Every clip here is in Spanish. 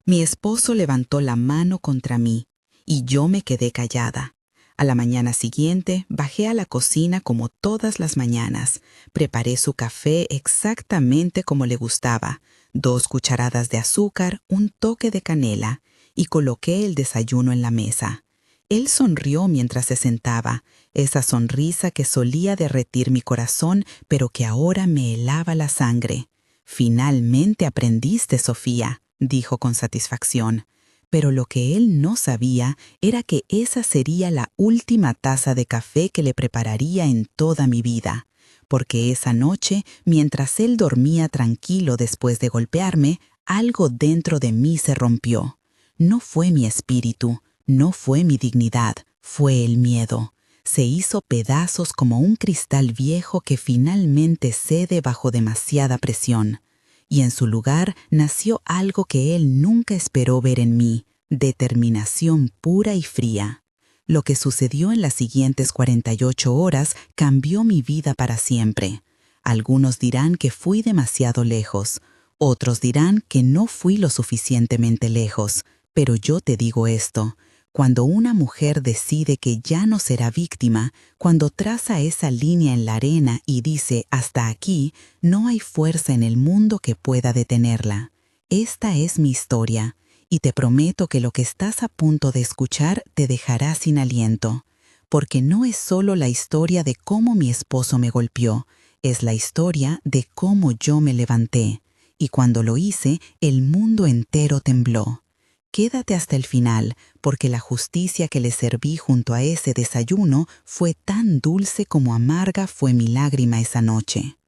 Mi esposo levantó la mano contra mí y yo me quedé callada. A la mañana siguiente bajé a la cocina como todas las mañanas. Preparé su café exactamente como le gustaba, 2 cucharadas de azúcar, un toque de canela, y coloqué el desayuno en la mesa. Él sonrió mientras se sentaba, esa sonrisa que solía derretir mi corazón, pero que ahora me helaba la sangre. «Finalmente aprendiste, Sofía», dijo con satisfacción. Pero lo que él no sabía era que esa sería la última taza de café que le prepararía en toda mi vida, porque esa noche, mientras él dormía tranquilo después de golpearme, algo dentro de mí se rompió. No fue mi espíritu, no fue mi dignidad, fue el miedo. Se hizo pedazos como un cristal viejo que finalmente cede bajo demasiada presión. Y en su lugar nació algo que él nunca esperó ver en mí: determinación pura y fría. Lo que sucedió en las siguientes 48 horas cambió mi vida para siempre. Algunos dirán que fui demasiado lejos, otros dirán que no fui lo suficientemente lejos, pero yo te digo esto: cuando una mujer decide que ya no será víctima, cuando traza esa línea en la arena y dice «hasta aquí», no hay fuerza en el mundo que pueda detenerla. Esta es mi historia, y te prometo que lo que estás a punto de escuchar te dejará sin aliento, porque no es solo la historia de cómo mi esposo me golpeó, es la historia de cómo yo me levanté, y cuando lo hice, el mundo entero tembló. Quédate hasta el final, porque la justicia que le serví junto a ese desayuno fue tan dulce como amarga fue mi lágrima esa noche.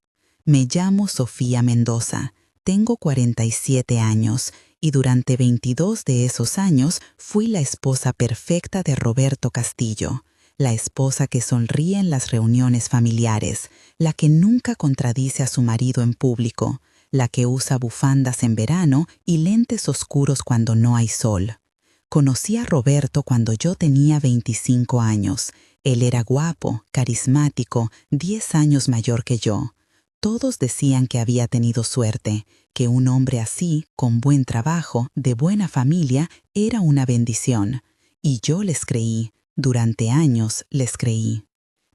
Me llamo Sofía Mendoza, tengo 47 años y durante 22 de esos años fui la esposa perfecta de Roberto Castillo, la esposa que sonríe en las reuniones familiares, la que nunca contradice a su marido en público, la que usa bufandas en verano y lentes oscuros cuando no hay sol. Conocí a Roberto cuando yo tenía 25 años. Él era guapo, carismático, 10 años mayor que yo. Todos decían que había tenido suerte, que un hombre así, con buen trabajo, de buena familia, era una bendición. Y yo les creí, durante años les creí.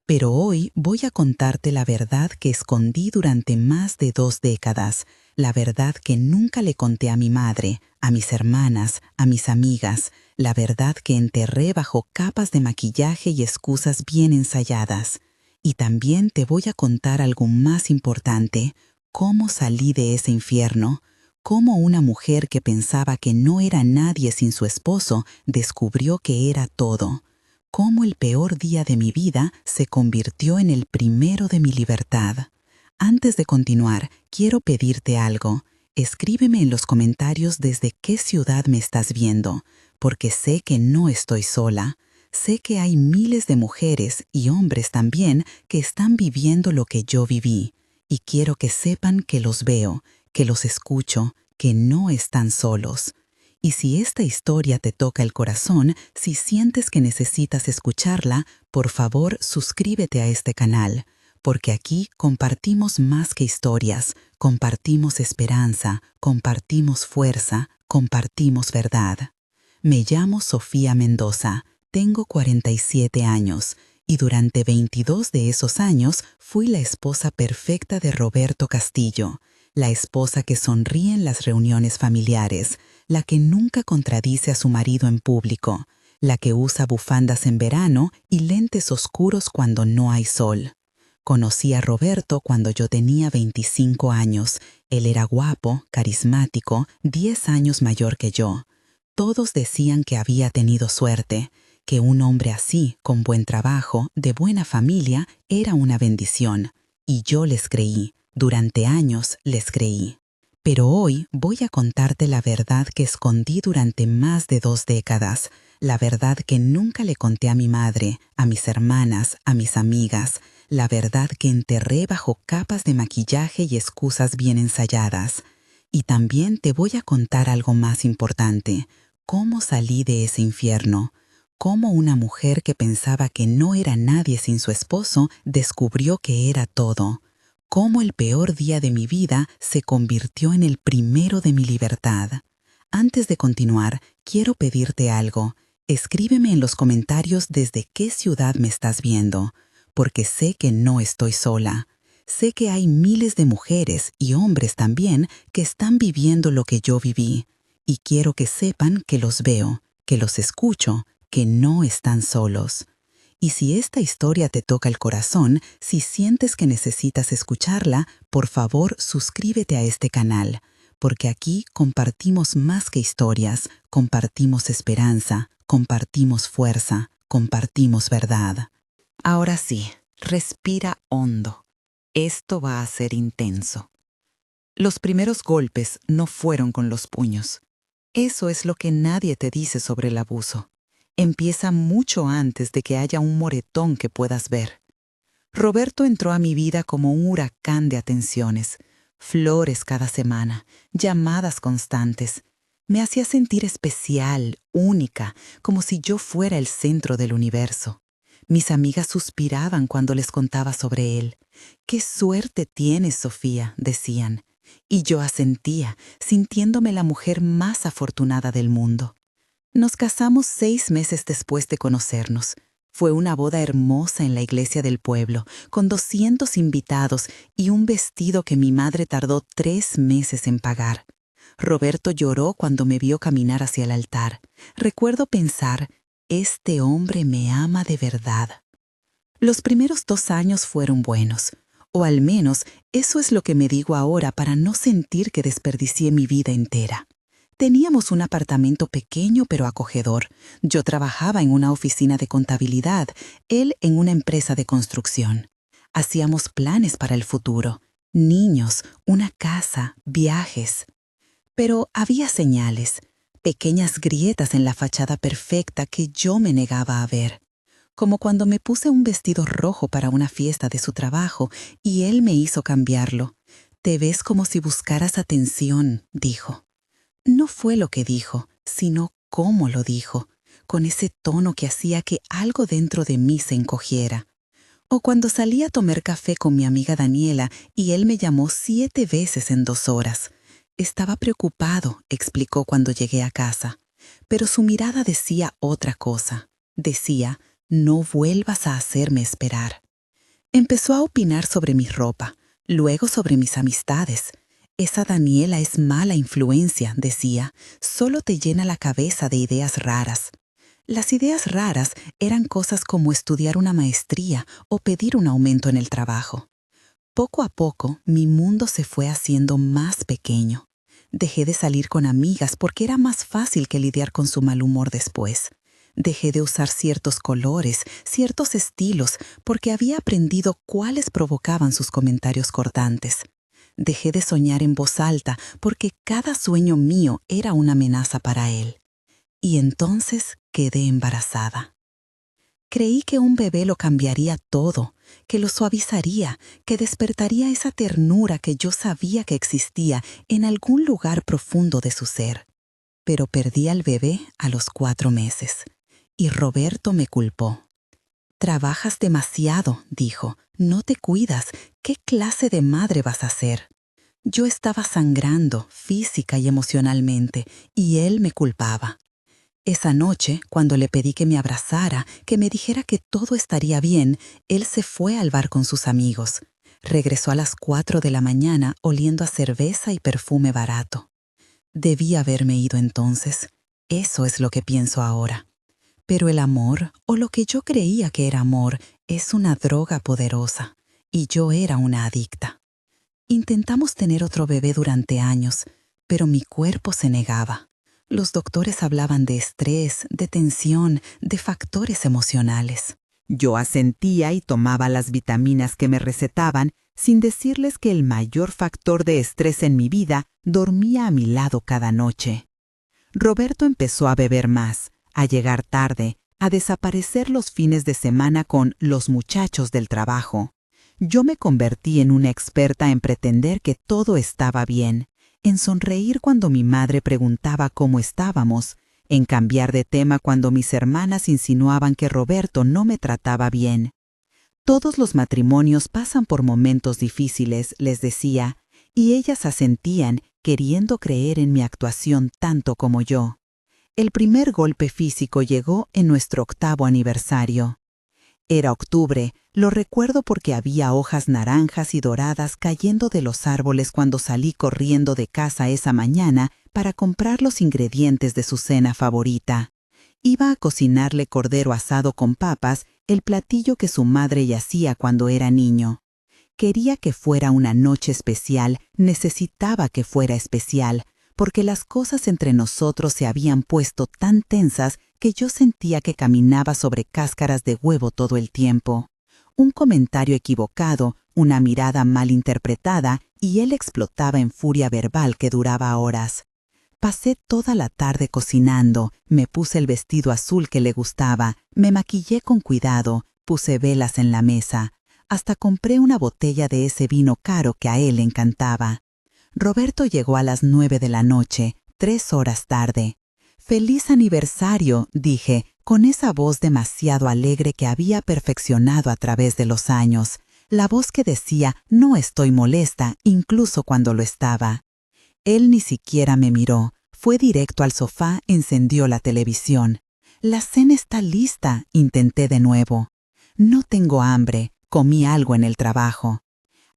Pero hoy voy a contarte la verdad que escondí durante más de 2 décadas, la verdad que nunca le conté a mi madre, a mis hermanas, a mis amigas, la verdad que enterré bajo capas de maquillaje y excusas bien ensayadas. Y también te voy a contar algo más importante: cómo salí de ese infierno, cómo una mujer que pensaba que no era nadie sin su esposo descubrió que era todo. Cómo el peor día de mi vida se convirtió en el primero de mi libertad. Antes de continuar, quiero pedirte algo. Escríbeme en los comentarios desde qué ciudad me estás viendo, porque sé que no estoy sola. Sé que hay miles de mujeres y hombres también que están viviendo lo que yo viví, y quiero que sepan que los veo, que los escucho, que no están solos. Y si esta historia te toca el corazón, si sientes que necesitas escucharla, por favor suscríbete a este canal, porque aquí compartimos más que historias, compartimos esperanza, compartimos fuerza, compartimos verdad. Me llamo Sofía Mendoza, tengo 47 años, y durante 22 de esos años fui la esposa perfecta de Roberto Castillo, la esposa que sonríe en las reuniones familiares, la que nunca contradice a su marido en público, la que usa bufandas en verano y lentes oscuros cuando no hay sol. Conocí a Roberto cuando yo tenía 25 años. Él era guapo, carismático, 10 años mayor que yo. Todos decían que había tenido suerte, que un hombre así, con buen trabajo, de buena familia, era una bendición. Y yo les creí, durante años les creí. Pero hoy voy a contarte la verdad que escondí durante más de 2 décadas, la verdad que nunca le conté a mi madre, a mis hermanas, a mis amigas, la verdad que enterré bajo capas de maquillaje y excusas bien ensayadas. Y también te voy a contar algo más importante: cómo salí de ese infierno, cómo una mujer que pensaba que no era nadie sin su esposo descubrió que era todo, cómo el peor día de mi vida se convirtió en el primero de mi libertad. Antes de continuar, quiero pedirte algo. Escríbeme en los comentarios desde qué ciudad me estás viendo, porque sé que no estoy sola. Sé que hay miles de mujeres y hombres también que están viviendo lo que yo viví, y quiero que sepan que los veo, que los escucho, que no están solos. Y si esta historia te toca el corazón, si sientes que necesitas escucharla, por favor suscríbete a este canal, porque aquí compartimos más que historias, compartimos esperanza, compartimos fuerza, compartimos verdad. Ahora sí, respira hondo. Esto va a ser intenso. Los primeros golpes no fueron con los puños. Eso es lo que nadie te dice sobre el abuso. Empieza mucho antes de que haya un moretón que puedas ver. Roberto entró a mi vida como un huracán de atenciones, flores cada semana, llamadas constantes. Me hacía sentir especial, única, como si yo fuera el centro del universo. Mis amigas suspiraban cuando les contaba sobre él. «¡Qué suerte tienes, Sofía!», decían. Y yo asentía, sintiéndome la mujer más afortunada del mundo. Nos casamos 6 meses después de conocernos. Fue una boda hermosa en la iglesia del pueblo, con 200 invitados y un vestido que mi madre tardó 3 meses en pagar. Roberto lloró cuando me vio caminar hacia el altar. Recuerdo pensar, este hombre me ama de verdad. Los primeros 2 años fueron buenos, o al menos eso es lo que me digo ahora para no sentir que desperdicié mi vida entera. Teníamos un apartamento pequeño pero acogedor. Yo trabajaba en una oficina de contabilidad, él en una empresa de construcción. Hacíamos planes para el futuro, niños, una casa, viajes. Pero había señales, pequeñas grietas en la fachada perfecta que yo me negaba a ver. Como cuando me puse un vestido rojo para una fiesta de su trabajo y él me hizo cambiarlo. «Te ves como si buscaras atención», dijo. No fue lo que dijo, sino cómo lo dijo, con ese tono que hacía que algo dentro de mí se encogiera. O cuando salí a tomar café con mi amiga Daniela y él me llamó 7 veces en 2 horas. Estaba preocupado, explicó cuando llegué a casa, pero su mirada decía otra cosa. Decía, no vuelvas a hacerme esperar. Empezó a opinar sobre mi ropa, luego sobre mis amistades. Esa Daniela es mala influencia, decía, solo te llena la cabeza de ideas raras. Las ideas raras eran cosas como estudiar una maestría o pedir un aumento en el trabajo. Poco a poco, mi mundo se fue haciendo más pequeño. Dejé de salir con amigas porque era más fácil que lidiar con su mal humor después. Dejé de usar ciertos colores, ciertos estilos, porque había aprendido cuáles provocaban sus comentarios cortantes. Dejé de soñar en voz alta porque cada sueño mío era una amenaza para él. Y entonces quedé embarazada. Creí que un bebé lo cambiaría todo, que lo suavizaría, que despertaría esa ternura que yo sabía que existía en algún lugar profundo de su ser. Pero perdí al bebé a los 4 meses. Y Roberto me culpó. «Trabajas demasiado», dijo. «No te cuidas. ¿Qué clase de madre vas a ser?» Yo estaba sangrando física y emocionalmente, y él me culpaba. Esa noche, cuando le pedí que me abrazara, que me dijera que todo estaría bien, él se fue al bar con sus amigos. Regresó a las 4 de la mañana oliendo a cerveza y perfume barato. Debí haberme ido entonces. Eso es lo que pienso ahora. Pero el amor, o lo que yo creía que era amor, es una droga poderosa, y yo era una adicta. Intentamos tener otro bebé durante años, pero mi cuerpo se negaba. Los doctores hablaban de estrés, de tensión, de factores emocionales. Yo asentía y tomaba las vitaminas que me recetaban sin decirles que el mayor factor de estrés en mi vida dormía a mi lado cada noche. Roberto empezó a beber más, a llegar tarde, a desaparecer los fines de semana con los muchachos del trabajo. Yo me convertí en una experta en pretender que todo estaba bien, en sonreír cuando mi madre preguntaba cómo estábamos, en cambiar de tema cuando mis hermanas insinuaban que Roberto no me trataba bien. Todos los matrimonios pasan por momentos difíciles, les decía, y ellas asentían queriendo creer en mi actuación tanto como yo. El primer golpe físico llegó en nuestro 8º aniversario. Era octubre, lo recuerdo porque había hojas naranjas y doradas cayendo de los árboles cuando salí corriendo de casa esa mañana para comprar los ingredientes de su cena favorita. Iba a cocinarle cordero asado con papas, el platillo que su madre ya hacía cuando era niño. Quería que fuera una noche especial, necesitaba que fuera especial, porque las cosas entre nosotros se habían puesto tan tensas que yo sentía que caminaba sobre cáscaras de huevo todo el tiempo. Un comentario equivocado, una mirada mal interpretada, y él explotaba en furia verbal que duraba horas. Pasé toda la tarde cocinando, me puse el vestido azul que le gustaba, me maquillé con cuidado, puse velas en la mesa. Hasta compré una botella de ese vino caro que a él le encantaba. Roberto llegó a las 9 de la noche, 3 horas tarde. «¡Feliz aniversario!», dije, con esa voz demasiado alegre que había perfeccionado a través de los años. La voz que decía, no estoy molesta, incluso cuando lo estaba. Él ni siquiera me miró, fue directo al sofá, encendió la televisión. «La cena está lista», intenté de nuevo. «No tengo hambre», comí algo en el trabajo.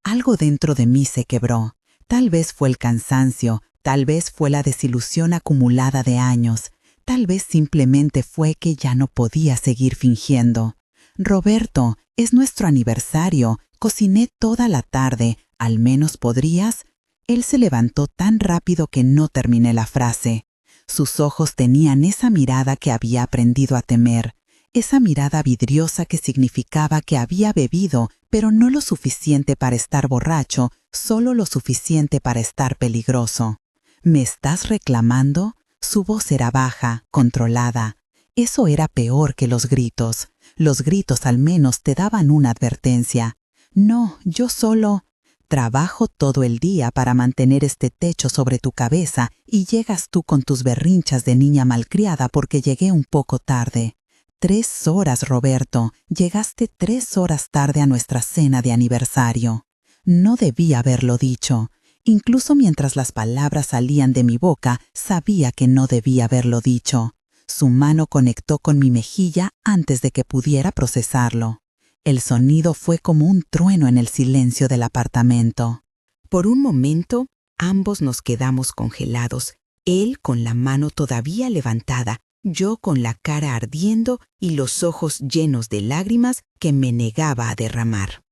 Algo dentro de mí se quebró. Tal vez fue el cansancio, tal vez fue la desilusión acumulada de años, tal vez simplemente fue que ya no podía seguir fingiendo. «Roberto, es nuestro aniversario, cociné toda la tarde, ¿al menos podrías?». Él se levantó tan rápido que no terminé la frase. Sus ojos tenían esa mirada que había aprendido a temer, esa mirada vidriosa que significaba que había bebido, pero no lo suficiente para estar borracho, solo lo suficiente para estar peligroso. «¿Me estás reclamando?». Su voz era baja, controlada. Eso era peor que los gritos. Los gritos al menos te daban una advertencia. «No, yo solo...». «Trabajo todo el día para mantener este techo sobre tu cabeza y llegas tú con tus berrinchas de niña malcriada porque llegué un poco tarde». 3 horas, Roberto. Llegaste 3 horas tarde a nuestra cena de aniversario. No debía haberlo dicho. Incluso mientras las palabras salían de mi boca, sabía que no debía haberlo dicho. Su mano conectó con mi mejilla antes de que pudiera procesarlo. El sonido fue como un trueno en el silencio del apartamento. Por un momento, ambos nos quedamos congelados, él con la mano todavía levantada, yo con la cara ardiendo y los ojos llenos de lágrimas que me negaba a derramar.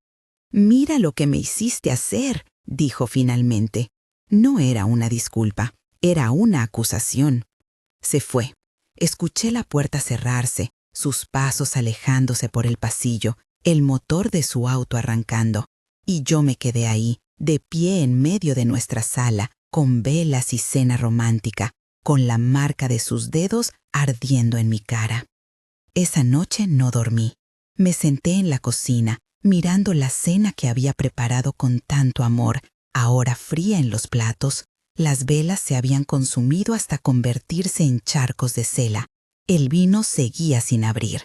«Mira lo que me hiciste hacer», dijo finalmente. No era una disculpa, era una acusación. Se fue. Escuché la puerta cerrarse, sus pasos alejándose por el pasillo, el motor de su auto arrancando. Y yo me quedé ahí, de pie en medio de nuestra sala, con velas y cena romántica, con la marca de sus dedos ardiendo en mi cara. Esa noche no dormí. Me senté en la cocina, mirando la cena que había preparado con tanto amor, ahora fría en los platos. Las velas se habían consumido hasta convertirse en charcos de cera. El vino seguía sin abrir.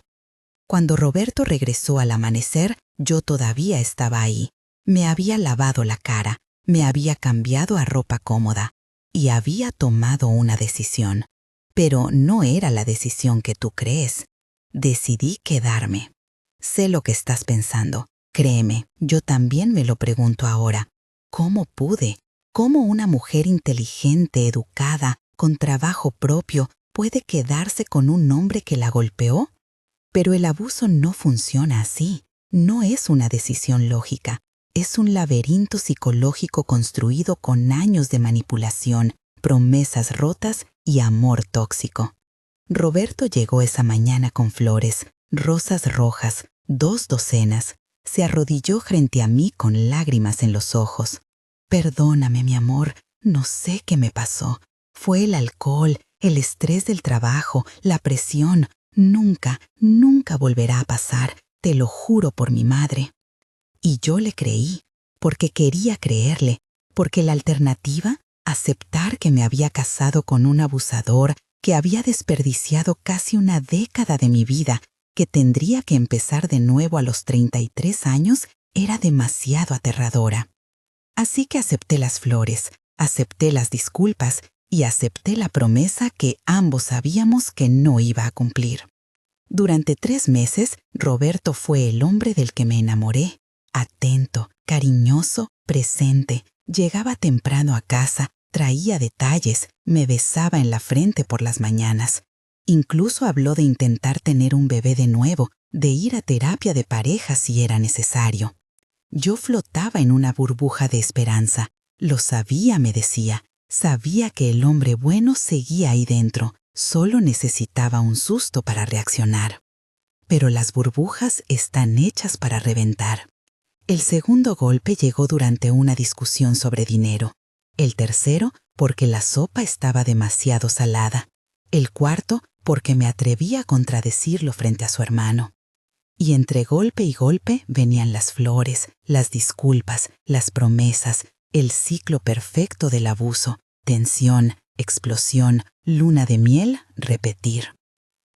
Cuando Roberto regresó al amanecer, yo todavía estaba ahí. Me había lavado la cara, me había cambiado a ropa cómoda y había tomado una decisión. Pero no era la decisión que tú crees. Decidí quedarme. Sé lo que estás pensando. Créeme, yo también me lo pregunto ahora. ¿Cómo pude? ¿Cómo una mujer inteligente, educada, con trabajo propio, puede quedarse con un hombre que la golpeó? Pero el abuso no funciona así. No es una decisión lógica. Es un laberinto psicológico construido con años de manipulación, promesas rotas y amor tóxico. Roberto llegó esa mañana con flores, rosas rojas, 2 docenas. Se arrodilló frente a mí con lágrimas en los ojos. «Perdóname, mi amor, no sé qué me pasó. Fue el alcohol, el estrés del trabajo, la presión. Nunca, nunca volverá a pasar, te lo juro por mi madre». Y yo le creí, porque quería creerle, porque la alternativa, aceptar que me había casado con un abusador, que había desperdiciado casi una década de mi vida, que tendría que empezar de nuevo a los 33 años, era demasiado aterradora. Así que acepté las flores, acepté las disculpas y acepté la promesa que ambos sabíamos que no iba a cumplir. Durante 3 meses, Roberto fue el hombre del que me enamoré. Atento, cariñoso, presente. Llegaba temprano a casa, traía detalles, me besaba en la frente por las mañanas. Incluso habló de intentar tener un bebé de nuevo, de ir a terapia de pareja si era necesario. Yo flotaba en una burbuja de esperanza. Lo sabía, me decía. Sabía que el hombre bueno seguía ahí dentro. Solo necesitaba un susto para reaccionar. Pero las burbujas están hechas para reventar. El segundo golpe llegó durante una discusión sobre dinero. El tercero, porque la sopa estaba demasiado salada. El cuarto, porque me atreví a contradecirlo frente a su hermano. Y entre golpe y golpe venían las flores, las disculpas, las promesas, el ciclo perfecto del abuso, tensión, explosión, luna de miel, repetir.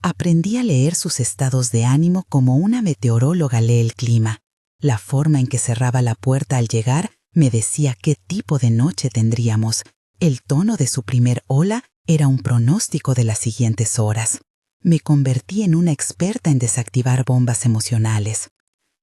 Aprendí a leer sus estados de ánimo como una meteoróloga lee el clima. La forma en que cerraba la puerta al llegar me decía qué tipo de noche tendríamos. El tono de su primer hola era un pronóstico de las siguientes horas. Me convertí en una experta en desactivar bombas emocionales.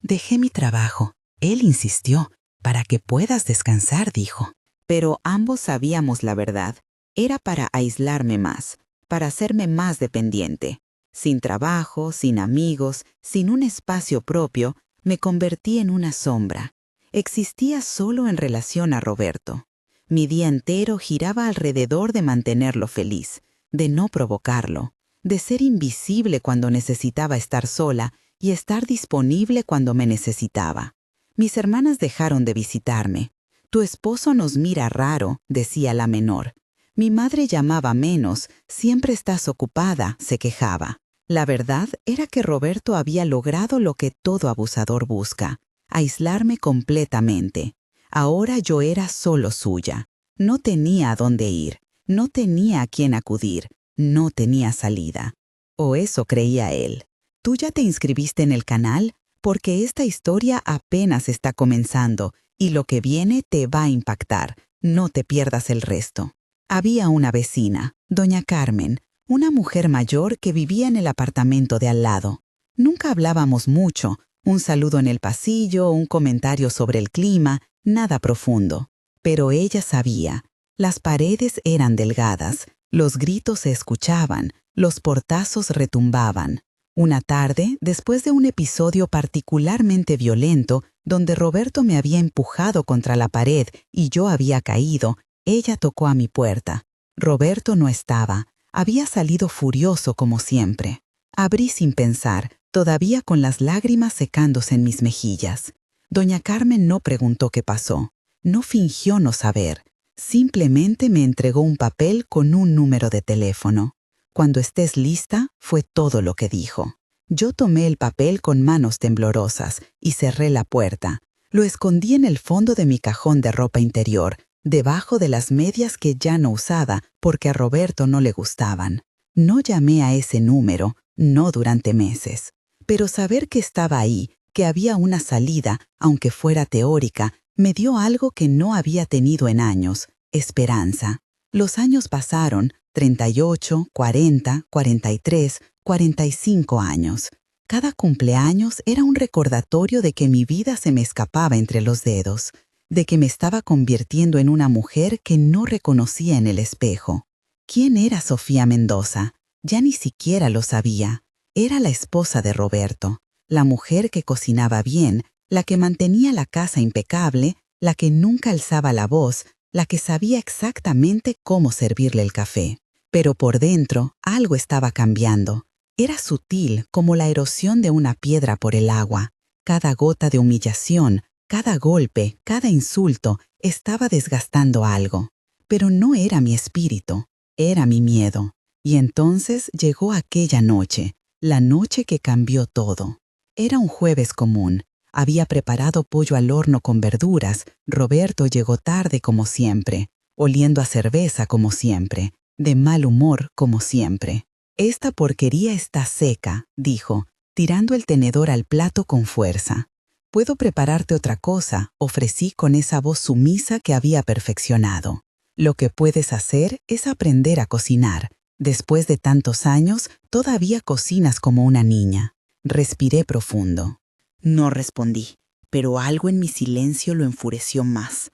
Dejé mi trabajo. Él insistió. Para que puedas descansar, dijo. Pero ambos sabíamos la verdad. Era para aislarme más, para hacerme más dependiente. Sin trabajo, sin amigos, sin un espacio propio, me convertí en una sombra. Existía solo en relación a Roberto. Mi día entero giraba alrededor de mantenerlo feliz, de no provocarlo, de ser invisible cuando necesitaba estar sola y estar disponible cuando me necesitaba. Mis hermanas dejaron de visitarme. Tu esposo nos mira raro, decía la menor. Mi madre llamaba menos, siempre estás ocupada, se quejaba. La verdad era que Roberto había logrado lo que todo abusador busca, aislarme completamente. Ahora yo era solo suya. No tenía a dónde ir, no tenía a quién acudir, no tenía salida. O eso creía él. ¿Tú ya te inscribiste en el canal? Porque esta historia apenas está comenzando y lo que viene te va a impactar. No te pierdas el resto. Había una vecina, doña Carmen, una mujer mayor que vivía en el apartamento de al lado. Nunca hablábamos mucho, un saludo en el pasillo, un comentario sobre el clima, nada profundo. Pero ella sabía. Las paredes eran delgadas, los gritos se escuchaban, los portazos retumbaban. Una tarde, después de un episodio particularmente violento, donde Roberto me había empujado contra la pared y yo había caído, ella tocó a mi puerta. Roberto no estaba. Había salido furioso como siempre. Abrí sin pensar, todavía con las lágrimas secándose en mis mejillas. Doña Carmen no preguntó qué pasó. No fingió no saber. Simplemente me entregó un papel con un número de teléfono. Cuando estés lista, fue todo lo que dijo. Yo tomé el papel con manos temblorosas y cerré la puerta. Lo escondí en el fondo de mi cajón de ropa interior, debajo de las medias que ya no usaba porque a Roberto no le gustaban. No llamé a ese número, no durante meses. Pero saber que estaba ahí, que había una salida, aunque fuera teórica, me dio algo que no había tenido en años, esperanza. Los años pasaron, 38, 40, 43, 45 años. Cada cumpleaños era un recordatorio de que mi vida se me escapaba entre los dedos, de que me estaba convirtiendo en una mujer que no reconocía en el espejo. ¿Quién era Sofía Mendoza? Ya ni siquiera lo sabía. Era la esposa de Roberto, la mujer que cocinaba bien, la que mantenía la casa impecable, la que nunca alzaba la voz, la que sabía exactamente cómo servirle el café. Pero por dentro algo estaba cambiando. Era sutil como la erosión de una piedra por el agua. Cada gota de humillación, cada golpe, cada insulto estaba desgastando algo. Pero no era mi espíritu, era mi miedo. Y entonces llegó aquella noche, la noche que cambió todo. Era un jueves común. Había preparado pollo al horno con verduras. Roberto llegó tarde como siempre, oliendo a cerveza como siempre, de mal humor como siempre. «Esta porquería está seca», dijo, tirando el tenedor al plato con fuerza. «¿Puedo prepararte otra cosa?», ofrecí con esa voz sumisa que había perfeccionado. Lo que puedes hacer es aprender a cocinar. Después de tantos años, todavía cocinas como una niña. Respiré profundo. No respondí, pero algo en mi silencio lo enfureció más.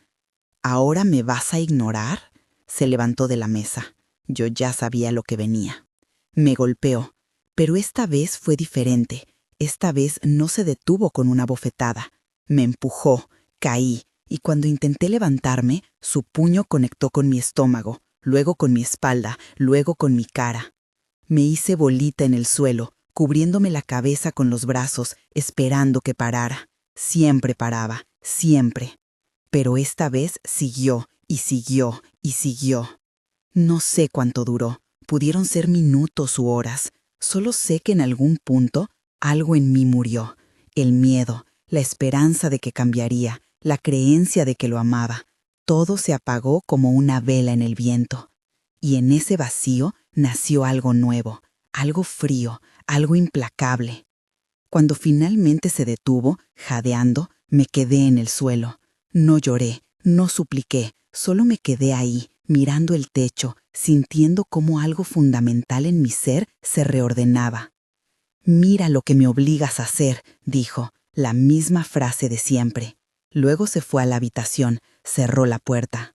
¿Ahora me vas a ignorar? Se levantó de la mesa. Yo ya sabía lo que venía. Me golpeó, pero esta vez fue diferente. Esta vez no se detuvo con una bofetada. Me empujó, caí, y cuando intenté levantarme, su puño conectó con mi estómago, luego con mi espalda, luego con mi cara. Me hice bolita en el suelo, cubriéndome la cabeza con los brazos, esperando que parara. Siempre paraba, siempre. Pero esta vez siguió, y siguió, y siguió. No sé cuánto duró. Pudieron ser minutos u horas. Solo sé que en algún punto algo en mí murió. El miedo, la esperanza de que cambiaría, la creencia de que lo amaba. Todo se apagó como una vela en el viento. Y en ese vacío nació algo nuevo, algo frío, algo implacable. Cuando finalmente se detuvo, jadeando, me quedé en el suelo. No lloré, no supliqué, solo me quedé ahí, mirando el techo, sintiendo cómo algo fundamental en mi ser se reordenaba. «Mira lo que me obligas a hacer», dijo, la misma frase de siempre. Luego se fue a la habitación, cerró la puerta.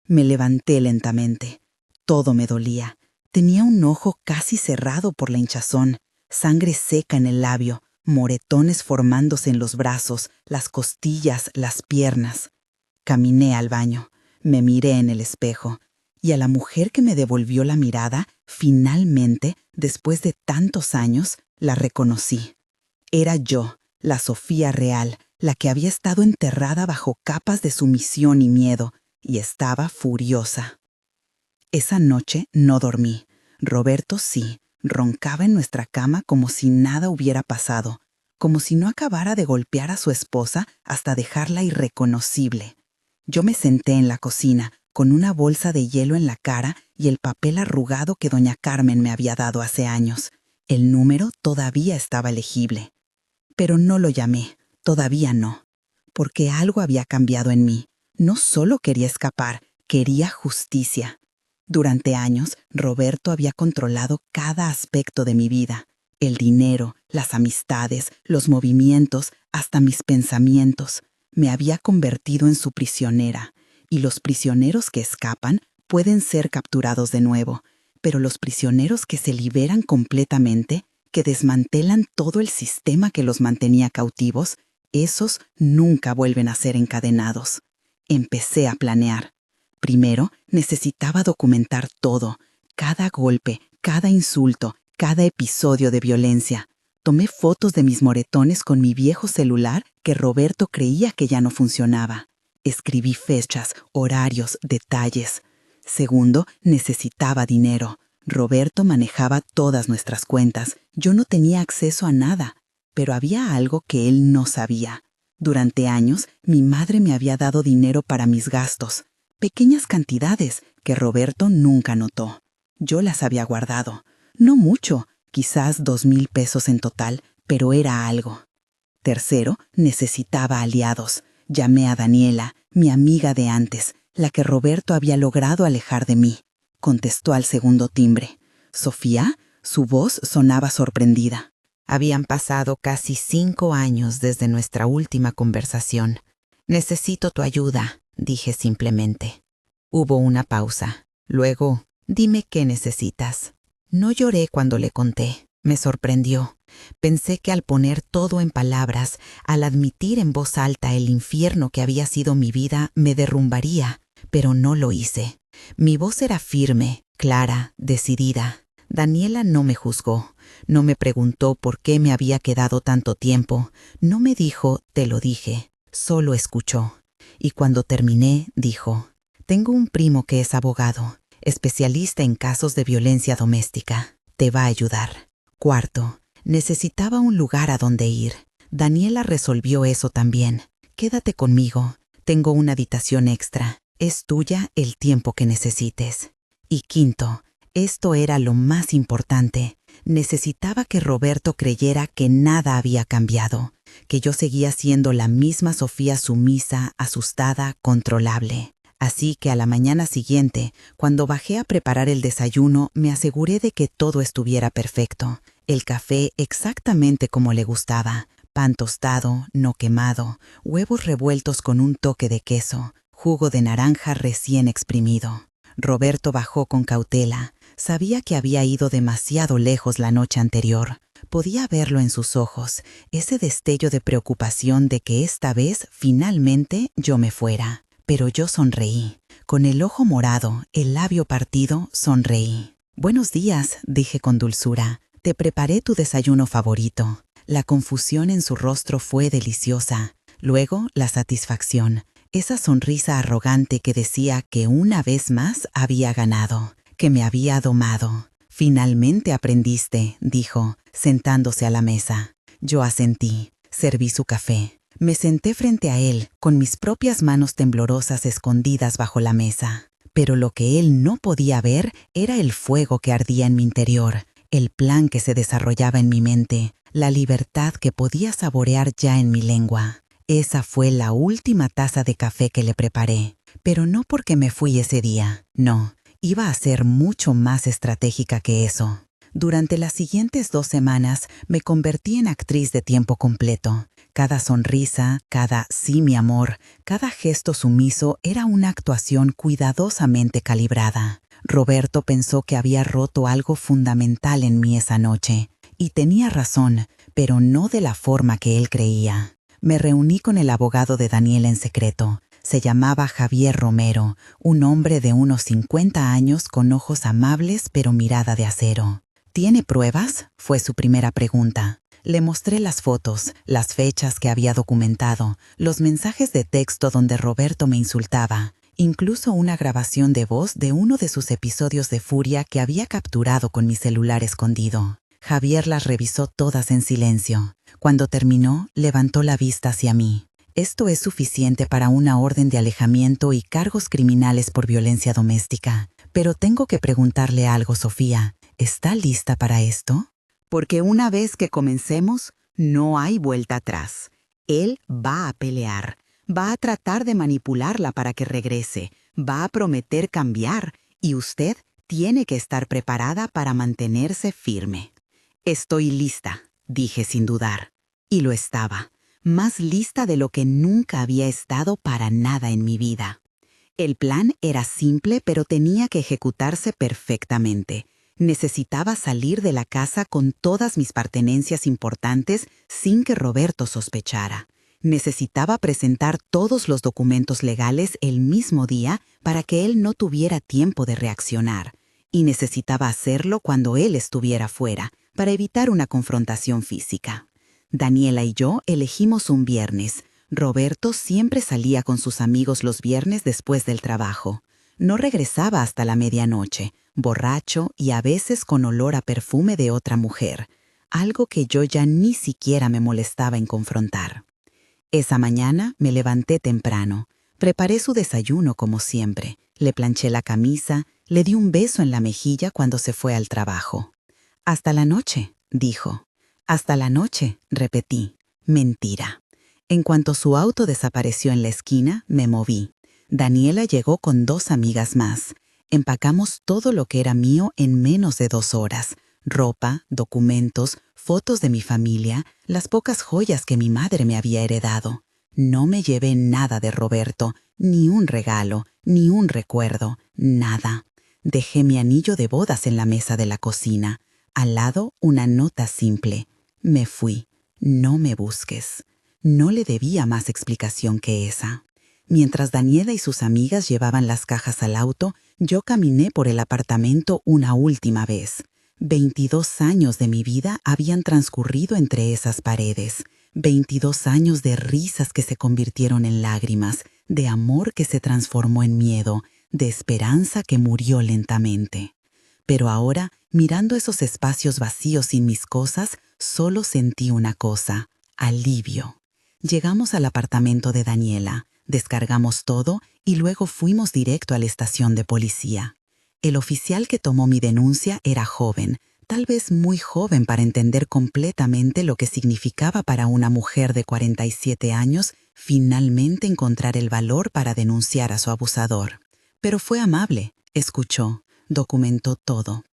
Me levanté lentamente. Todo me dolía. Tenía un ojo casi cerrado por la hinchazón, sangre seca en el labio, moretones formándose en los brazos, las costillas, las piernas. Caminé al baño, me miré en el espejo, y a la mujer que me devolvió la mirada, finalmente, después de tantos años, la reconocí. Era yo, la Sofía real, la que había estado enterrada bajo capas de sumisión y miedo, y estaba furiosa. Esa noche no dormí. Roberto sí, roncaba en nuestra cama como si nada hubiera pasado, como si no acabara de golpear a su esposa hasta dejarla irreconocible. Yo me senté en la cocina, con una bolsa de hielo en la cara y el papel arrugado que doña Carmen me había dado hace años. El número todavía estaba legible. Pero no lo llamé, todavía no, porque algo había cambiado en mí. No solo quería escapar, quería justicia. Durante años, Roberto había controlado cada aspecto de mi vida. El dinero, las amistades, los movimientos, hasta mis pensamientos. Me había convertido en su prisionera. Y los prisioneros que escapan pueden ser capturados de nuevo. Pero los prisioneros que se liberan completamente, que desmantelan todo el sistema que los mantenía cautivos, esos nunca vuelven a ser encadenados. Empecé a planear. Primero, necesitaba documentar todo, cada golpe, cada insulto, cada episodio de violencia. Tomé fotos de mis moretones con mi viejo celular que Roberto creía que ya no funcionaba. Escribí fechas, horarios, detalles. Segundo, necesitaba dinero. Roberto manejaba todas nuestras cuentas. Yo no tenía acceso a nada, pero había algo que él no sabía. Durante años, mi madre me había dado dinero para mis gastos. Pequeñas cantidades que Roberto nunca notó. Yo las había guardado. No mucho, quizás 2,000 pesos en total, pero era algo. Tercero, necesitaba aliados. Llamé a Daniela, mi amiga de antes, la que Roberto había logrado alejar de mí. Contestó al segundo timbre. «¿Sofía?» Su voz sonaba sorprendida. Habían pasado casi 5 años desde nuestra última conversación. «Necesito tu ayuda», dije simplemente. Hubo una pausa. Luego, «Dime qué necesitas». No lloré cuando le conté. Me sorprendió. Pensé que al poner todo en palabras, al admitir en voz alta el infierno que había sido mi vida, me derrumbaría, pero no lo hice. Mi voz era firme, clara, decidida. Daniela no me juzgó, no me preguntó por qué me había quedado tanto tiempo, no me dijo, «te lo dije», solo escuchó. Y cuando terminé, dijo, «Tengo un primo que es abogado, especialista en casos de violencia doméstica. Te va a ayudar». Cuarto, necesitaba un lugar a donde ir. Daniela resolvió eso también. «Quédate conmigo, tengo una habitación extra. Es tuya el tiempo que necesites». Y quinto, esto era lo más importante. Necesitaba que Roberto creyera que nada había cambiado, que yo seguía siendo la misma Sofía sumisa, asustada, controlable. Así que a la mañana siguiente, cuando bajé a preparar el desayuno, me aseguré de que todo estuviera perfecto. El café exactamente como le gustaba, pan tostado, no quemado, huevos revueltos con un toque de queso, jugo de naranja recién exprimido. Roberto bajó con cautela. Sabía que había ido demasiado lejos la noche anterior. Podía verlo en sus ojos, ese destello de preocupación de que esta vez finalmente yo me fuera. Pero yo sonreí. Con el ojo morado, el labio partido, sonreí. «Buenos días», dije con dulzura. «Te preparé tu desayuno favorito». La confusión en su rostro fue deliciosa. Luego, la satisfacción. Esa sonrisa arrogante que decía que una vez más había ganado, que me había domado. «Finalmente aprendiste», dijo, sentándose a la mesa. Yo asentí. Serví su café. Me senté frente a él, con mis propias manos temblorosas escondidas bajo la mesa. Pero lo que él no podía ver era el fuego que ardía en mi interior, el plan que se desarrollaba en mi mente, la libertad que podía saborear ya en mi lengua. Esa fue la última taza de café que le preparé, pero no porque me fui ese día, no, iba a ser mucho más estratégica que eso. Durante las siguientes 2 semanas me convertí en actriz de tiempo completo. Cada sonrisa, cada «sí, mi amor», cada gesto sumiso era una actuación cuidadosamente calibrada. Roberto pensó que había roto algo fundamental en mí esa noche. Y tenía razón, pero no de la forma que él creía. Me reuní con el abogado de Daniela en secreto. Se llamaba Javier Romero, un hombre de unos 50 años con ojos amables pero mirada de acero. «¿Tiene pruebas?», fue su primera pregunta. Le mostré las fotos, las fechas que había documentado, los mensajes de texto donde Roberto me insultaba, incluso una grabación de voz de uno de sus episodios de furia que había capturado con mi celular escondido. Javier las revisó todas en silencio. Cuando terminó, levantó la vista hacia mí. «Esto es suficiente para una orden de alejamiento y cargos criminales por violencia doméstica. Pero tengo que preguntarle algo, Sofía. ¿Está lista para esto? Porque una vez que comencemos, no hay vuelta atrás. Él va a pelear, va a tratar de manipularla para que regrese, va a prometer cambiar y usted tiene que estar preparada para mantenerse firme». «Estoy lista», dije sin dudar. Y lo estaba, más lista de lo que nunca había estado para nada en mi vida. El plan era simple, pero tenía que ejecutarse perfectamente. Necesitaba salir de la casa con todas mis pertenencias importantes sin que Roberto sospechara. Necesitaba presentar todos los documentos legales el mismo día para que él no tuviera tiempo de reaccionar. Y necesitaba hacerlo cuando él estuviera fuera, para evitar una confrontación física. Daniela y yo elegimos un viernes. Roberto siempre salía con sus amigos los viernes después del trabajo. No regresaba hasta la medianoche, borracho y a veces con olor a perfume de otra mujer, algo que yo ya ni siquiera me molestaba en confrontar. Esa mañana me levanté temprano, preparé su desayuno como siempre, le planché la camisa, le di un beso en la mejilla cuando se fue al trabajo. «Hasta la noche», dijo. «Hasta la noche», repetí. Mentira. En cuanto su auto desapareció en la esquina, me moví. Daniela llegó con 2 amigas más. Empacamos todo lo que era mío en menos de 2 horas. Ropa, documentos, fotos de mi familia, las pocas joyas que mi madre me había heredado. No me llevé nada de Roberto, ni un regalo, ni un recuerdo, nada. Dejé mi anillo de bodas en la mesa de la cocina. Al lado, una nota simple. Me fui. No me busques. No le debía más explicación que esa. Mientras Daniela y sus amigas llevaban las cajas al auto, yo caminé por el apartamento una última vez. 22 años de mi vida habían transcurrido entre esas paredes. 22 años de risas que se convirtieron en lágrimas, de amor que se transformó en miedo, de esperanza que murió lentamente. Pero ahora, mirando esos espacios vacíos sin mis cosas, solo sentí una cosa: alivio. Llegamos al apartamento de Daniela, descargamos todo y luego fuimos directo a la estación de policía. El oficial que tomó mi denuncia era joven, tal vez muy joven para entender completamente lo que significaba para una mujer de 47 años finalmente encontrar el valor para denunciar a su abusador. Pero fue amable, escuchó, documentó todo.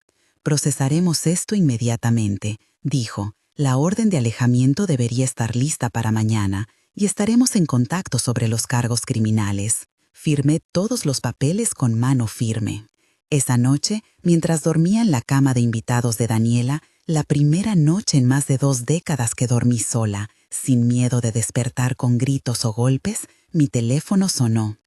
«Procesaremos esto inmediatamente», dijo. «La orden de alejamiento debería estar lista para mañana y estaremos en contacto sobre los cargos criminales». Firmé todos los papeles con mano firme. Esa noche, mientras dormía en la cama de invitados de Daniela, la primera noche en más de 2 décadas que dormí sola, sin miedo de despertar con gritos o golpes, mi teléfono sonó.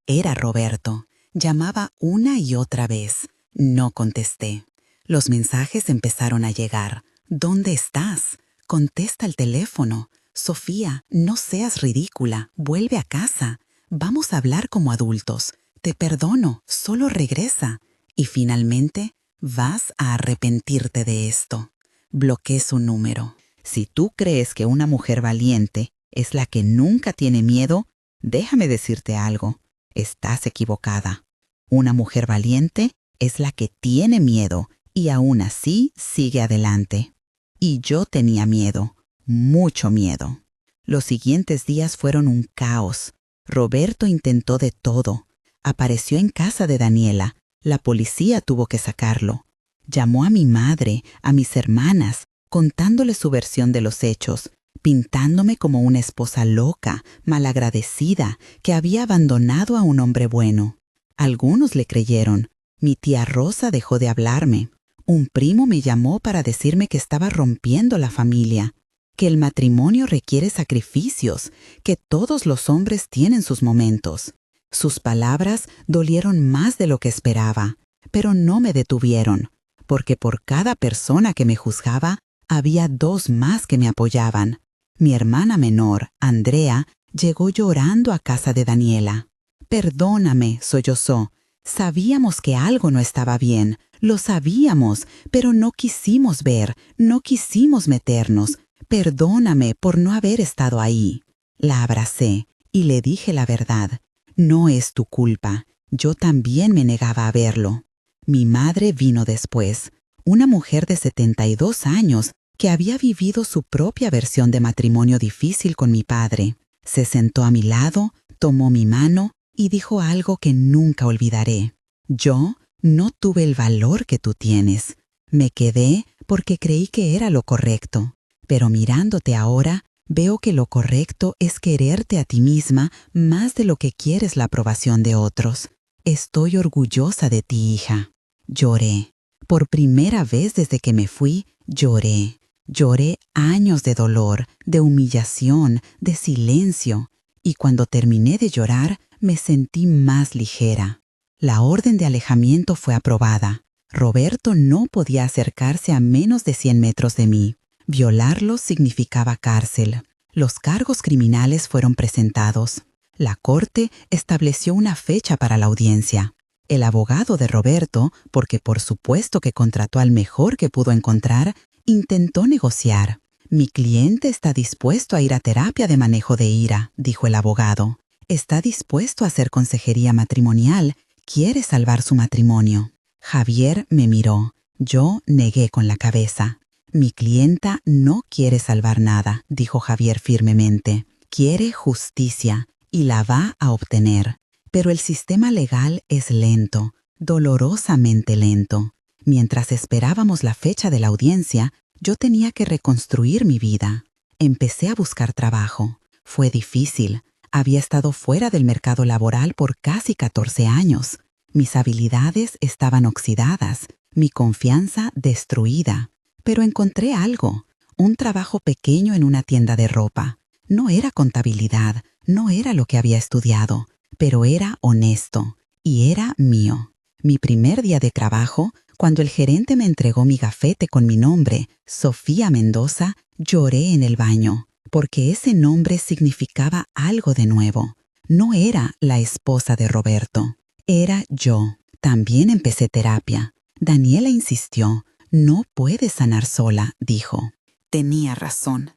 Era Roberto. Llamaba una y otra vez. No contesté. Los mensajes empezaron a llegar. «¿Dónde estás? Contesta el teléfono. Sofía, no seas ridícula. Vuelve a casa. Vamos a hablar como adultos. Te perdono. Solo regresa». Y finalmente, «Vas a arrepentirte de esto». Bloqueé su número. Si tú crees que una mujer valiente es la que nunca tiene miedo, déjame decirte algo. Estás equivocada. Una mujer valiente es la que tiene miedo y aún así sigue adelante. Y yo tenía miedo, mucho miedo. Los siguientes días fueron un caos. Roberto intentó de todo. Apareció en casa de Daniela. La policía tuvo que sacarlo. Llamó a mi madre, a mis hermanas, contándole su versión de los hechos, pintándome como una esposa loca, malagradecida, que había abandonado a un hombre bueno. Algunos le creyeron. Mi tía Rosa dejó de hablarme. Un primo me llamó para decirme que estaba rompiendo la familia, que el matrimonio requiere sacrificios, que todos los hombres tienen sus momentos. Sus palabras dolieron más de lo que esperaba, pero no me detuvieron, porque por cada persona que me juzgaba, había 2 más que me apoyaban. Mi hermana menor, Andrea, llegó llorando a casa de Daniela. «Perdóname», sollozó. «Sabíamos que algo no estaba bien, lo sabíamos, pero no quisimos ver, no quisimos meternos. Perdóname por no haber estado ahí». La abracé y le dije la verdad. «No es tu culpa. Yo también me negaba a verlo». Mi madre vino después, una mujer de 72 años que había vivido su propia versión de matrimonio difícil con mi padre. Se sentó a mi lado, tomó mi mano y dijo algo que nunca olvidaré. «Yo no tuve el valor que tú tienes. Me quedé porque creí que era lo correcto. Pero mirándote ahora, veo que lo correcto es quererte a ti misma más de lo que quieres la aprobación de otros. Estoy orgullosa de ti, hija». Lloré. Por primera vez desde que me fui, lloré. Lloré años de dolor, de humillación, de silencio. Y cuando terminé de llorar, me sentí más ligera. La orden de alejamiento fue aprobada. Roberto no podía acercarse a menos de 100 metros de mí. Violarlo significaba cárcel. Los cargos criminales fueron presentados. La corte estableció una fecha para la audiencia. El abogado de Roberto, porque por supuesto que contrató al mejor que pudo encontrar, intentó negociar. «Mi cliente está dispuesto a ir a terapia de manejo de ira», dijo el abogado. «Está dispuesto a hacer consejería matrimonial. Quiere salvar su matrimonio». Javier me miró. Yo negué con la cabeza. «Mi clienta no quiere salvar nada», dijo Javier firmemente. «Quiere justicia y la va a obtener. Pero el sistema legal es lento, dolorosamente lento. Mientras esperábamos la fecha de la audiencia, yo tenía que reconstruir mi vida. Empecé a buscar trabajo. Fue difícil. Había estado fuera del mercado laboral por casi 14 años. Mis habilidades estaban oxidadas, mi confianza destruida. Pero encontré algo, un trabajo pequeño en una tienda de ropa. No era contabilidad, no era lo que había estudiado, pero era honesto y era mío. Mi primer día de trabajo, cuando el gerente me entregó mi gafete con mi nombre, Sofía Mendoza, lloré en el baño, porque ese nombre significaba algo de nuevo. No era la esposa de Roberto, era yo. También empecé terapia. Daniela insistió. «No puedes sanar sola», dijo. Tenía razón.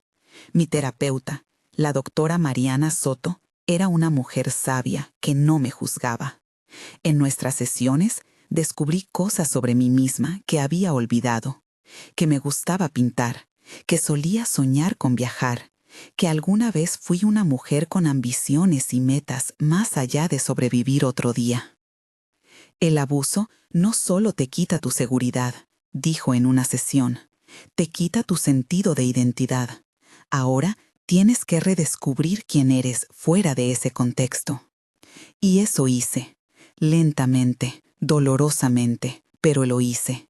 Mi terapeuta, la doctora Mariana Soto, era una mujer sabia que no me juzgaba. En nuestras sesiones descubrí cosas sobre mí misma que había olvidado, que me gustaba pintar, que solía soñar con viajar, que alguna vez fui una mujer con ambiciones y metas más allá de sobrevivir otro día. El abuso no solo te quita tu seguridad, dijo en una sesión, te quita tu sentido de identidad. Ahora tienes que redescubrir quién eres fuera de ese contexto. Y eso hice, lentamente, dolorosamente, pero lo hice.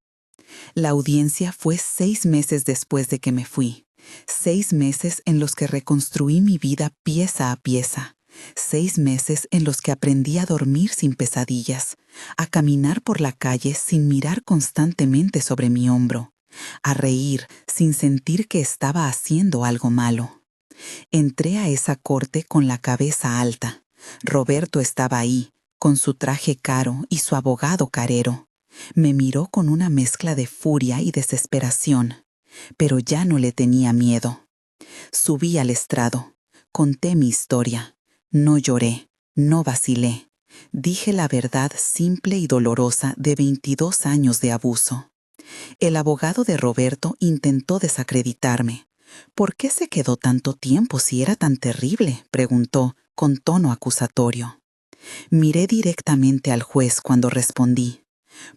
La audiencia fue 6 meses después de que me fui. 6 meses en los que reconstruí mi vida pieza a pieza. 6 meses en los que aprendí a dormir sin pesadillas, a caminar por la calle sin mirar constantemente sobre mi hombro, a reír sin sentir que estaba haciendo algo malo. Entré a esa corte con la cabeza alta. Roberto estaba ahí, con su traje caro y su abogado carero. Me miró con una mezcla de furia y desesperación, pero ya no le tenía miedo. Subí al estrado, conté mi historia. No lloré, no vacilé. Dije la verdad simple y dolorosa de 22 años de abuso. El abogado de Roberto intentó desacreditarme. ¿Por qué se quedó tanto tiempo si era tan terrible?, preguntó, con tono acusatorio. Miré directamente al juez cuando respondí.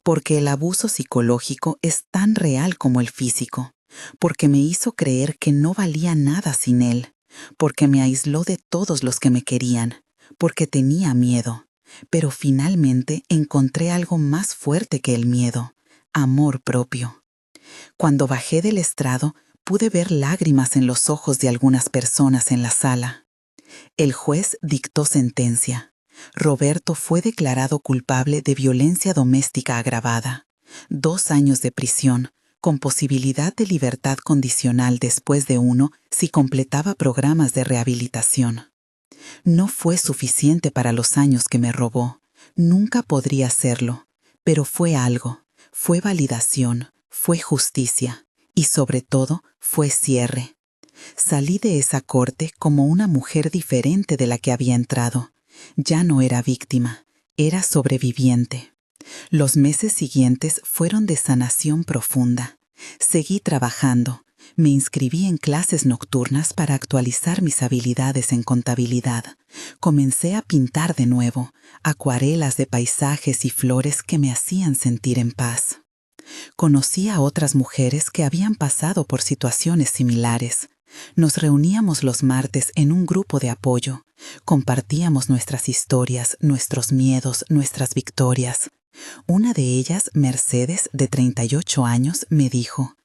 Porque el abuso psicológico es tan real como el físico. Porque me hizo creer que no valía nada sin él. Porque me aisló de todos los que me querían. Porque tenía miedo. Pero finalmente encontré algo más fuerte que el miedo. Amor propio. Cuando bajé del estrado, pude ver lágrimas en los ojos de algunas personas en la sala. El juez dictó sentencia. Roberto fue declarado culpable de violencia doméstica agravada. 2 años de prisión, con posibilidad de libertad condicional después de 1 si completaba programas de rehabilitación. No fue suficiente para los años que me robó. Nunca podría serlo. Pero fue algo. Fue validación. Fue justicia. Y sobre todo, fue cierre. Salí de esa corte como una mujer diferente de la que había entrado. Ya no era víctima, era sobreviviente. Los meses siguientes fueron de sanación profunda. Seguí trabajando. Me inscribí en clases nocturnas para actualizar mis habilidades en contabilidad. Comencé a pintar de nuevo, acuarelas de paisajes y flores que me hacían sentir en paz. Conocí a otras mujeres que habían pasado por situaciones similares. Nos reuníamos los martes en un grupo de apoyo. Compartíamos nuestras historias, nuestros miedos, nuestras victorias. Una de ellas, Mercedes, de 38 años, me dijo: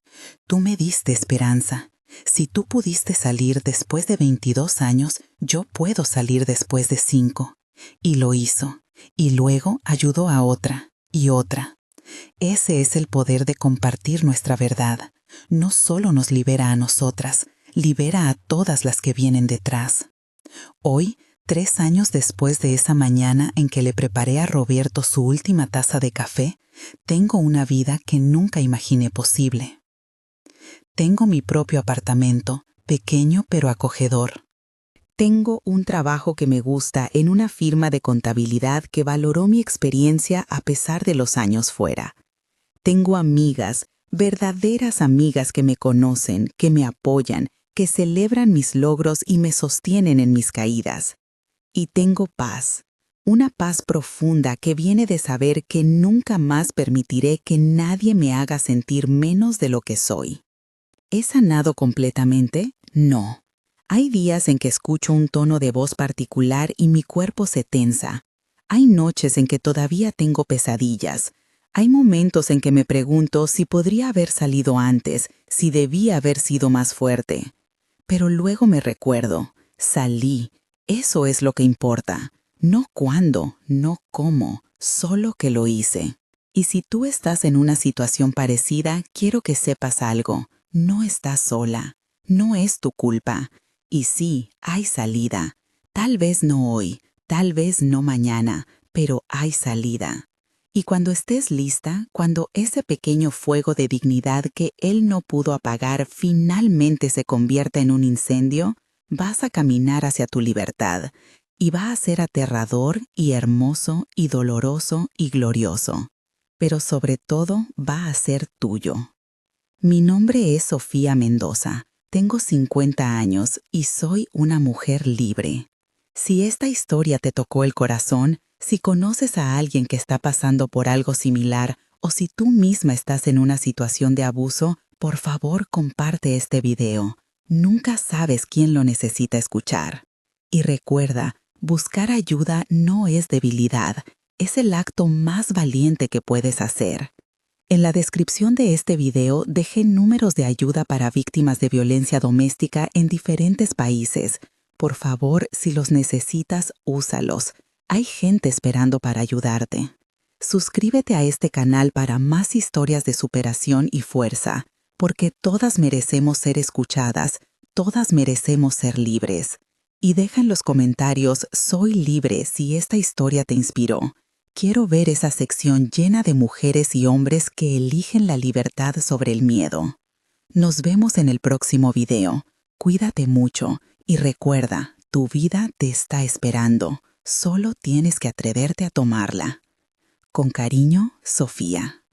«Tú me diste esperanza. Si tú pudiste salir después de 22 años, yo puedo salir después de 5». Y lo hizo. Y luego ayudó a otra y otra. Ese es el poder de compartir nuestra verdad. No solo nos libera a nosotras, libera a todas las que vienen detrás. Hoy, 3 años después de esa mañana en que le preparé a Roberto su última taza de café, tengo una vida que nunca imaginé posible. Tengo mi propio apartamento, pequeño pero acogedor. Tengo un trabajo que me gusta en una firma de contabilidad que valoró mi experiencia a pesar de los años fuera. Tengo amigas, verdaderas amigas que me conocen, que me apoyan, que celebran mis logros y me sostienen en mis caídas. Y tengo paz, una paz profunda que viene de saber que nunca más permitiré que nadie me haga sentir menos de lo que soy. ¿He sanado completamente? No. Hay días en que escucho un tono de voz particular y mi cuerpo se tensa. Hay noches en que todavía tengo pesadillas. Hay momentos en que me pregunto si podría haber salido antes, si debía haber sido más fuerte. Pero luego me recuerdo, salí. Eso es lo que importa. No cuándo, no cómo, solo que lo hice. Y si tú estás en una situación parecida, quiero que sepas algo. No estás sola. No es tu culpa. Y sí, hay salida. Tal vez no hoy, tal vez no mañana, pero hay salida. Y cuando estés lista, cuando ese pequeño fuego de dignidad que él no pudo apagar finalmente se convierta en un incendio, vas a caminar hacia tu libertad. Y va a ser aterrador y hermoso y doloroso y glorioso. Pero sobre todo va a ser tuyo. Mi nombre es Sofía Mendoza. Tengo 50 años y soy una mujer libre. Si esta historia te tocó el corazón, si conoces a alguien que está pasando por algo similar o si tú misma estás en una situación de abuso, por favor comparte este video. Nunca sabes quién lo necesita escuchar. Y recuerda, buscar ayuda no es debilidad, es el acto más valiente que puedes hacer. En la descripción de este video dejé números de ayuda para víctimas de violencia doméstica en diferentes países. Por favor, si los necesitas, úsalos. Hay gente esperando para ayudarte. Suscríbete a este canal para más historias de superación y fuerza, porque todas merecemos ser escuchadas, todas merecemos ser libres. Y deja en los comentarios "Soy libre" si esta historia te inspiró. Quiero ver esa sección llena de mujeres y hombres que eligen la libertad sobre el miedo. Nos vemos en el próximo video. Cuídate mucho y recuerda, tu vida te está esperando. Solo tienes que atreverte a tomarla. Con cariño, Sofía.